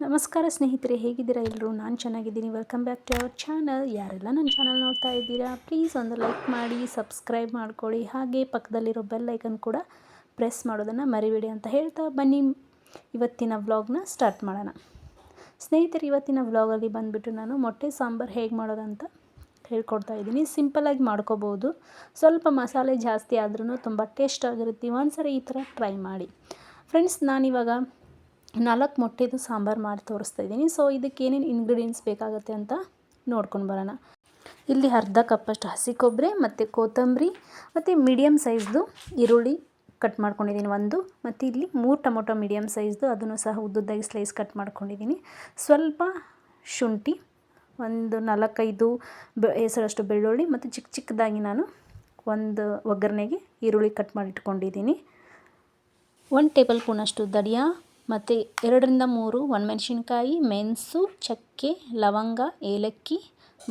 ನಮಸ್ಕಾರ ಸ್ನೇಹಿತರೆ, ಹೇಗಿದ್ದೀರಾ ಎಲ್ಲರೂ? ನಾನು ಚೆನ್ನಾಗಿದ್ದೀನಿ. Welcome back to our channel. ಯಾರೆಲ್ಲ ನನ್ನ ಚಾನಲ್ ನೋಡ್ತಾ ಇದ್ದೀರಾ, ಪ್ಲೀಸ್ ಒಂದು ಲೈಕ್ ಮಾಡಿ, ಸಬ್ಸ್ಕ್ರೈಬ್ ಮಾಡ್ಕೊಳ್ಳಿ, ಹಾಗೆ ಪಕ್ಕದಲ್ಲಿರೋ ಬೆಲ್ ಐಕನ್ ಕೂಡ ಪ್ರೆಸ್ ಮಾಡೋದನ್ನು ಮರಿಬೇಡಿ ಅಂತ ಹೇಳ್ತಾ ಬನ್ನಿ ಇವತ್ತಿನ ವ್ಲಾಗ್ನ ಸ್ಟಾರ್ಟ್ ಮಾಡೋಣ. ಸ್ನೇಹಿತರೆ, ಇವತ್ತಿನ ವ್ಲಾಗಲ್ಲಿ ಬಂದುಬಿಟ್ಟು ನಾನು ಮೊಟ್ಟೆ ಸಾಂಬಾರು ಹೇಗೆ ಮಾಡೋದಂತ ಹೇಳ್ಕೊಡ್ತಾ ಇದ್ದೀನಿ. ಸಿಂಪಲ್ಲಾಗಿ ಮಾಡ್ಕೋಬೋದು. ಸ್ವಲ್ಪ ಮಸಾಲೆ ಜಾಸ್ತಿ ಆದ್ರೂ ತುಂಬ ಟೇಸ್ಟ್ ಆಗಿರುತ್ತೆ. ಒಂದ್ಸರಿ ಈ ಥರ ಟ್ರೈ ಮಾಡಿ ಫ್ರೆಂಡ್ಸ್. ನಾನಿವಾಗ 4 ಮೊಟ್ಟೆದು ಸಾಂಬಾರು ಮಾಡಿ ತೋರಿಸ್ತಾ ಇದ್ದೀನಿ. ಸೊ ಇದಕ್ಕೆ ಏನೇನು ಇಂಗ್ರೀಡಿಯೆಂಟ್ಸ್ ಬೇಕಾಗುತ್ತೆ ಅಂತ ನೋಡ್ಕೊಂಡು ಬರೋಣ. ಇಲ್ಲಿ ಅರ್ಧ ಕಪ್ಪಷ್ಟು ಹಸಿ ಕೊಬ್ಬರಿ ಮತ್ತು ಕೊತ್ತಂಬರಿ ಮತ್ತು ಮೀಡಿಯಮ್ ಸೈಜ್ದು ಈರುಳ್ಳಿ ಕಟ್ ಮಾಡ್ಕೊಂಡಿದ್ದೀನಿ ಒಂದು, ಮತ್ತು ಇಲ್ಲಿ 3 ಟೊಮೊಟೊ ಮೀಡಿಯಮ್ ಸೈಜ್ದು, ಅದನ್ನು ಸಹ ಉದ್ದುದ್ದಾಗಿ ಸ್ಲೈಸ್ ಕಟ್ ಮಾಡ್ಕೊಂಡಿದ್ದೀನಿ. ಸ್ವಲ್ಪ ಶುಂಠಿ, ಒಂದು 4-5 ಹೆಸರಷ್ಟು ಬೆಳ್ಳುಳ್ಳಿ, ಮತ್ತು ಚಿಕ್ಕ ಚಿಕ್ಕದಾಗಿ ನಾನು ಒಂದು ಒಗ್ಗರಣೆಗೆ ಈರುಳ್ಳಿ ಕಟ್ ಮಾಡಿ ಇಟ್ಕೊಂಡಿದ್ದೀನಿ. 1 ಟೇಬಲ್ ಸ್ಪೂನಷ್ಟು ಧನಿಯಾ, ಮತ್ತು 2-3 ಒಣಮೆಣಸಿನ್ಕಾಯಿ, ಮೆಣಸು, ಚಕ್ಕೆ, ಲವಂಗ, ಏಲಕ್ಕಿ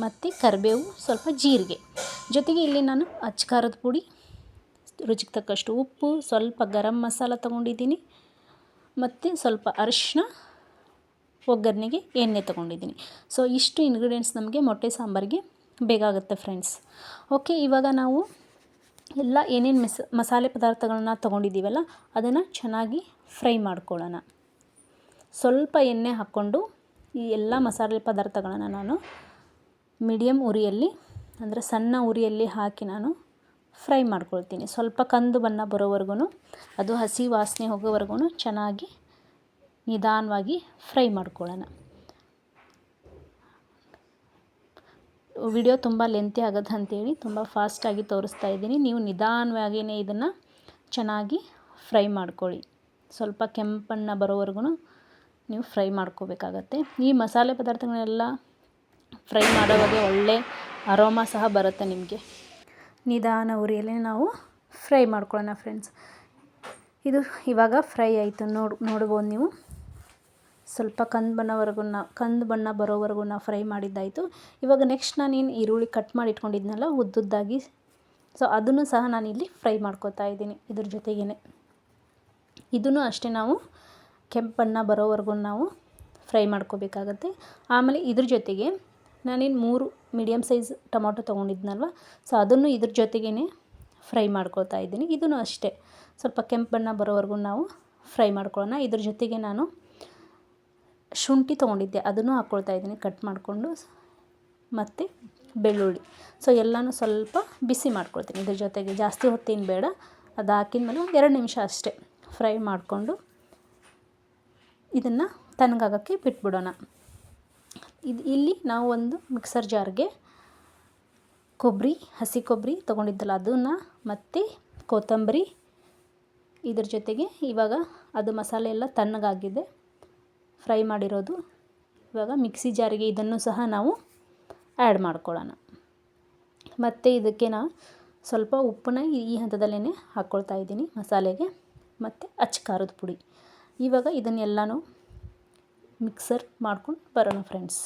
ಮತ್ತು ಕರಿಬೇವು, ಸ್ವಲ್ಪ ಜೀರಿಗೆ. ಜೊತೆಗೆ ಇಲ್ಲಿ ನಾನು ಅಚ್ಕಾರದ ಪುಡಿ, ರುಚಿಗೆ ತಕ್ಕಷ್ಟು ಉಪ್ಪು, ಸ್ವಲ್ಪ ಗರಂ ಮಸಾಲ ತೊಗೊಂಡಿದ್ದೀನಿ, ಮತ್ತು ಸ್ವಲ್ಪ ಅರಿಶಿನ, ಒಗ್ಗರಣೆಗೆ ಎಣ್ಣೆ ತೊಗೊಂಡಿದ್ದೀನಿ. ಸೊ ಇಷ್ಟು ಇಂಗ್ರೀಡಿಯೆಂಟ್ಸ್ ನಮಗೆ ಮೊಟ್ಟೆ ಸಾಂಬಾರಿಗೆ ಬೇಕಾಗುತ್ತೆ ಫ್ರೆಂಡ್ಸ್. ಓಕೆ, ಇವಾಗ ನಾವು ಎಲ್ಲ ಏನೇನು ಮಸಾಲೆ ಪದಾರ್ಥಗಳನ್ನ ತೊಗೊಂಡಿದ್ದೀವಲ್ಲ ಅದನ್ನು ಚೆನ್ನಾಗಿ ಫ್ರೈ ಮಾಡ್ಕೊಳ್ಳೋಣ. ಸ್ವಲ್ಪ ಎಣ್ಣೆ ಹಾಕ್ಕೊಂಡು ಈ ಎಲ್ಲ ಮಸಾಲೆ ಪದಾರ್ಥಗಳನ್ನು ನಾನು ಮೀಡಿಯಮ್ ಉರಿಯಲ್ಲಿ, ಅಂದರೆ ಸಣ್ಣ ಉರಿಯಲ್ಲಿ ಹಾಕಿ ನಾನು ಫ್ರೈ ಮಾಡ್ಕೊಳ್ತೀನಿ. ಸ್ವಲ್ಪ ಕಂದು ಬಣ್ಣ ಬರೋವರೆಗೂ, ಅದು ಹಸಿ ವಾಸನೆ ಹೋಗೋವರೆಗೂ ಚೆನ್ನಾಗಿ ನಿಧಾನವಾಗಿ ಫ್ರೈ ಮಾಡ್ಕೊಳ್ಳೋಣ. ವಿಡಿಯೋ ತುಂಬ ಲೆಂತಿ ಆಗುತ್ತೆ ಅಂಥೇಳಿ ತುಂಬ ಫಾಸ್ಟಾಗಿ ತೋರಿಸ್ತಾ ಇದ್ದೀನಿ. ನೀವು ನಿಧಾನವಾಗಿಯೇ ಇದನ್ನು ಚೆನ್ನಾಗಿ ಫ್ರೈ ಮಾಡ್ಕೊಳ್ಳಿ. ಸ್ವಲ್ಪ ಕೆಂಪಣ್ಣ ಬರೋವರೆಗೂ ನೀವು ಫ್ರೈ ಮಾಡ್ಕೋಬೇಕಾಗತ್ತೆ. ಈ ಮಸಾಲೆ ಪದಾರ್ಥಗಳನ್ನೆಲ್ಲ ಫ್ರೈ ಮಾಡೋವಾಗ ಒಳ್ಳೆ ಅರೋಮಾ ಸಹ ಬರುತ್ತೆ ನಿಮಗೆ. ನಿಧಾನ ಉರಿಯಲ್ಲಿ ನಾವು ಫ್ರೈ ಮಾಡ್ಕೊಳ್ಳೋಣ ಫ್ರೆಂಡ್ಸ್. ಇದು ಇವಾಗ ಫ್ರೈ ಆಯಿತು, ನೋಡ್ಬೋದು ನೀವು. ಸ್ವಲ್ಪ ಕಂದು ಬಣ್ಣ ಬರೋವರೆಗೂ ನಾವು ಫ್ರೈ ಮಾಡಿದ್ದಾಯಿತು. ಇವಾಗ ನೆಕ್ಸ್ಟ್ ನಾನೇನು ಈರುಳ್ಳಿ ಕಟ್ ಮಾಡಿ ಇಟ್ಕೊಂಡಿದ್ನಲ್ಲ ಉದ್ದುದ್ದಾಗಿ, ಸೊ ಅದನ್ನು ಸಹ ನಾನಿಲ್ಲಿ ಫ್ರೈ ಮಾಡ್ಕೊತಾ ಇದ್ದೀನಿ. ಇದ್ರ ಜೊತೆಗೇ ಇದನ್ನು ಅಷ್ಟೇ ನಾವು ಕೆಂಪಣ್ಣ ಬರೋವರೆಗೂ ನಾವು ಫ್ರೈ ಮಾಡ್ಕೋಬೇಕಾಗತ್ತೆ. ಆಮೇಲೆ ಇದ್ರ ಜೊತೆಗೆ ನಾನೇನು 3 ಮೀಡಿಯಮ್ ಸೈಜ್ ಟೊಮೊಟೊ ತೊಗೊಂಡಿದ್ನಲ್ವ, ಸೊ ಅದನ್ನು ಇದ್ರ ಜೊತೆಗೇ ಫ್ರೈ ಮಾಡ್ಕೊತಾ ಇದ್ದೀನಿ. ಇದನ್ನು ಅಷ್ಟೇ ಸ್ವಲ್ಪ ಕೆಂಪಣ್ಣ ಬರೋವರೆಗೂ ನಾವು ಫ್ರೈ ಮಾಡ್ಕೊಳ್ಳೋಣ. ಇದ್ರ ಜೊತೆಗೆ ನಾನು ಶುಂಠಿ ತೊಗೊಂಡಿದ್ದೆ, ಅದನ್ನು ಹಾಕ್ಕೊಳ್ತಾ ಇದ್ದೀನಿ ಕಟ್ ಮಾಡಿಕೊಂಡು, ಮತ್ತು ಬೆಳ್ಳುಳ್ಳಿ. ಸೊ ಎಲ್ಲನೂ ಸ್ವಲ್ಪ ಬಿಸಿ ಮಾಡ್ಕೊಳ್ತೀನಿ ಇದ್ರ ಜೊತೆಗೆ. ಜಾಸ್ತಿ ಹೊತ್ತೇನು ಬೇಡ, ಅದು ಹಾಕಿದ ಮೇಲೆ ಒಂದು 2 ನಿಮಿಷ ಅಷ್ಟೇ ಫ್ರೈ ಮಾಡಿಕೊಂಡು ಇದನ್ನು ತಣ್ಣಗಾಗೋಕ್ಕೆ ಬಿಟ್ಬಿಡೋಣ. ಇಲ್ಲಿ ನಾವು ಒಂದು ಮಿಕ್ಸರ್ ಜಾರ್ಗೆ ಹಸಿ ಕೊಬ್ಬರಿ ತೊಗೊಂಡಿದ್ದಲ್ಲ ಅದನ್ನು, ಮತ್ತು ಕೊತ್ತಂಬರಿ, ಇದ್ರ ಜೊತೆಗೆ ಇವಾಗ ಅದು ಮಸಾಲೆ ಎಲ್ಲ ತಣ್ಣಗಾಗಿದೆ ಫ್ರೈ ಮಾಡಿರೋದು. ಇವಾಗ ಮಿಕ್ಸಿ ಜಾರಿಗೆ ಇದನ್ನು ಸಹ ನಾವು ಆ್ಯಡ್ ಮಾಡ್ಕೊಳ್ಳೋಣ. ಮತ್ತು ಇದಕ್ಕೆ ನಾನು ಸ್ವಲ್ಪ ಉಪ್ಪನ್ನ ಈ ಹಂತದಲ್ಲೇ ಹಾಕ್ಕೊಳ್ತಾ ಇದ್ದೀನಿ ಮಸಾಲೆಗೆ, ಮತ್ತು ಅಚ್ಕಾರದ ಪುಡಿ. ಇವಾಗ ಇದನ್ನೆಲ್ಲನೂ ಮಿಕ್ಸರ್ ಮಾಡ್ಕೊಂಡು ಬರೋಣ ಫ್ರೆಂಡ್ಸ್.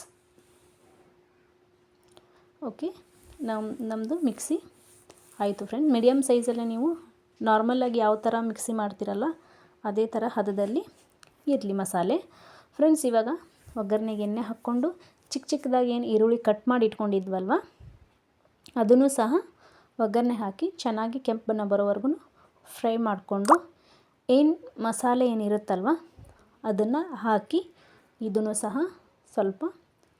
ಓಕೆ, ನಮ್ಮದು ಮಿಕ್ಸಿ ಆಯಿತು ಫ್ರೆಂಡ್. ಮೀಡಿಯಮ್ ಸೈಜಲ್ಲೇ ನೀವು ನಾರ್ಮಲಾಗಿ ಯಾವ ಥರ ಮಿಕ್ಸಿ ಮಾಡ್ತೀರಲ್ಲ ಅದೇ ಥರ ಹದದಲ್ಲಿ ಇರಲಿ ಮಸಾಲೆ ಫ್ರೆಂಡ್ಸ್. ಇವಾಗ ಒಗ್ಗರಣೆಗೆ ಎಣ್ಣೆ ಹಾಕ್ಕೊಂಡು ಚಿಕ್ಕ ಚಿಕ್ಕದಾಗಿ ಏನು ಈರುಳ್ಳಿ ಕಟ್ ಮಾಡಿ ಇಟ್ಕೊಂಡಿದ್ವಲ್ವ ಅದನ್ನು ಸಹ ಒಗ್ಗರಣೆ ಹಾಕಿ ಚೆನ್ನಾಗಿ ಕೆಂಪು ಬಣ್ಣ ಬರೋವರೆಗೂ ಫ್ರೈ ಮಾಡಿಕೊಂಡು, ಏನು ಮಸಾಲೆ ಏನಿರುತ್ತಲ್ವ ಅದನ್ನು ಹಾಕಿ ಇದನ್ನು ಸಹ ಸ್ವಲ್ಪ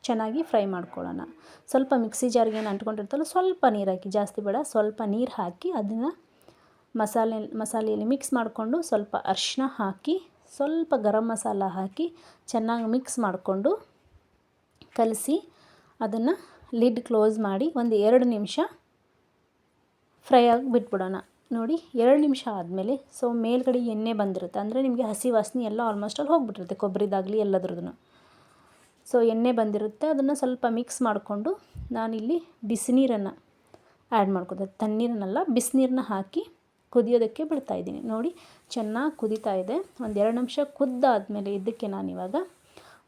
ಚೆನ್ನಾಗಿ ಫ್ರೈ ಮಾಡ್ಕೊಳ್ಳೋಣ. ಸ್ವಲ್ಪ ಮಿಕ್ಸಿ ಜಾರ್ಗೆ ಏನು ಅಂಟ್ಕೊಂಡಿರ್ತಲ್ಲ ಸ್ವಲ್ಪ ನೀರು ಹಾಕಿ, ಜಾಸ್ತಿ ಬೇಡ, ಸ್ವಲ್ಪ ನೀರು ಹಾಕಿ ಅದನ್ನು ಮಸಾಲೆಯಲ್ಲಿ ಮಿಕ್ಸ್ ಮಾಡಿಕೊಂಡು, ಸ್ವಲ್ಪ ಅರಿಶಿನ ಹಾಕಿ, ಸ್ವಲ್ಪ ಗರಂ ಮಸಾಲ ಹಾಕಿ ಚೆನ್ನಾಗಿ ಮಿಕ್ಸ್ ಮಾಡಿಕೊಂಡು ಕಲಸಿ ಅದನ್ನು ಲಿಡ್ ಕ್ಲೋಸ್ ಮಾಡಿ ಒಂದು 2 ನಿಮಿಷ ಫ್ರೈ ಆಗಿ ಬಿಟ್ಬಿಡೋಣ. ನೋಡಿ 2 ನಿಮಿಷ ಆದಮೇಲೆ ಸೊ ಮೇಲ್ಗಡೆ ಎಣ್ಣೆ ಬಂದಿರುತ್ತೆ, ಅಂದರೆ ನಿಮಗೆ ಹಸಿ ವಾಸನೆ ಎಲ್ಲ ಆಲ್ಮೋಸ್ಟ್ ಅಲ್ಲಿ ಹೋಗ್ಬಿಟ್ಟಿರುತ್ತೆ, ಕೊಬ್ಬರಿದಾಗಲಿ ಎಲ್ಲದ್ರದ್ದು. ಸೊ ಎಣ್ಣೆ ಬಂದಿರುತ್ತೆ, ಅದನ್ನು ಸ್ವಲ್ಪ ಮಿಕ್ಸ್ ಮಾಡಿಕೊಂಡು ನಾನಿಲ್ಲಿ ಬಿಸಿನೀರನ್ನು ಆ್ಯಡ್ ಮಾಡ್ಕೊತೀನಿ. ತಣ್ಣೀರನ್ನೆಲ್ಲ ಬಿಸಿನೀರನ್ನ ಹಾಕಿ ಕುದಿಯೋದಕ್ಕೆ ಬಿಡ್ತಾಯಿದ್ದೀನಿ. ನೋಡಿ ಚೆನ್ನಾಗಿ ಕುದೀತಾ ಇದೆ. ಒಂದು 2 ನಿಮಿಷ ಕುದ್ದಾದಮೇಲೆ ಇದಕ್ಕೆ ನಾನಿವಾಗ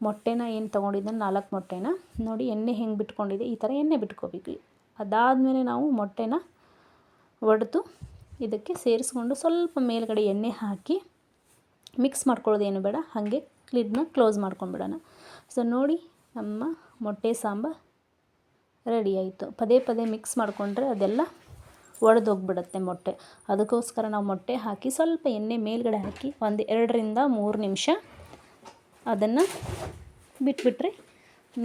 ಮೊಟ್ಟೆನ ಏನು ತೊಗೊಂಡಿದ್ದೆ 4 ಮೊಟ್ಟೆನ ನೋಡಿ ಎಣ್ಣೆ ಹೆಂಗೆ ಬಿಟ್ಕೊಂಡಿದೆ, ಈ ಥರ ಎಣ್ಣೆ ಬಿಟ್ಕೋಬೇಕು. ಅದಾದಮೇಲೆ ನಾವು ಮೊಟ್ಟೆನ ಒಡೆದು ಇದಕ್ಕೆ ಸೇರಿಸ್ಕೊಂಡು ಸ್ವಲ್ಪ ಮೇಲ್ಗಡೆ ಎಣ್ಣೆ ಹಾಕಿ ಮಿಕ್ಸ್ ಮಾಡ್ಕೊಳ್ಳೋದೇನು ಬೇಡ, ಹಾಗೆ ಲಿಡ್ನ ಕ್ಲೋಸ್ ಮಾಡ್ಕೊಂಡ್ಬಿಡೋಣ. ಸೊ ನೋಡಿ ನಮ್ಮ ಮೊಟ್ಟೆ ಸಾಂಬಾರು ರೆಡಿ ಆಯಿತು. ಪದೇ ಪದೇ ಮಿಕ್ಸ್ ಮಾಡಿಕೊಂಡ್ರೆ ಅದೆಲ್ಲ ಒಡೆದೋಗ್ಬಿಡುತ್ತೆ ಮೊಟ್ಟೆ. ಅದಕ್ಕೋಸ್ಕರ ನಾವು ಮೊಟ್ಟೆ ಹಾಕಿ ಸ್ವಲ್ಪ ಎಣ್ಣೆ ಮೇಲ್ಗಡೆ ಹಾಕಿ ಒಂದು 2-3 ನಿಮಿಷ ಅದನ್ನು ಬಿಟ್ಬಿಟ್ರೆ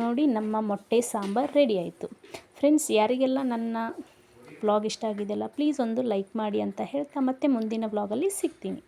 ನೋಡಿ ನಮ್ಮ ಮೊಟ್ಟೆ ಸಾಂಬಾರು ರೆಡಿ ಆಯಿತು. ಫ್ರೆಂಡ್ಸ್, ಯಾರಿಗೆಲ್ಲ ನನ್ನ ವ್ಲಾಗ್ ಇಷ್ಟ ಆಗಿದೆಯಲ್ಲ ಪ್ಲೀಸ್ ಒಂದು ಲೈಕ್ ಮಾಡಿ ಅಂತ ಹೇಳ್ತಾ ಮತ್ತೆ ಮುಂದಿನ ವ್ಲಾಗಲ್ಲಿ ಸಿಗ್ತೀನಿ.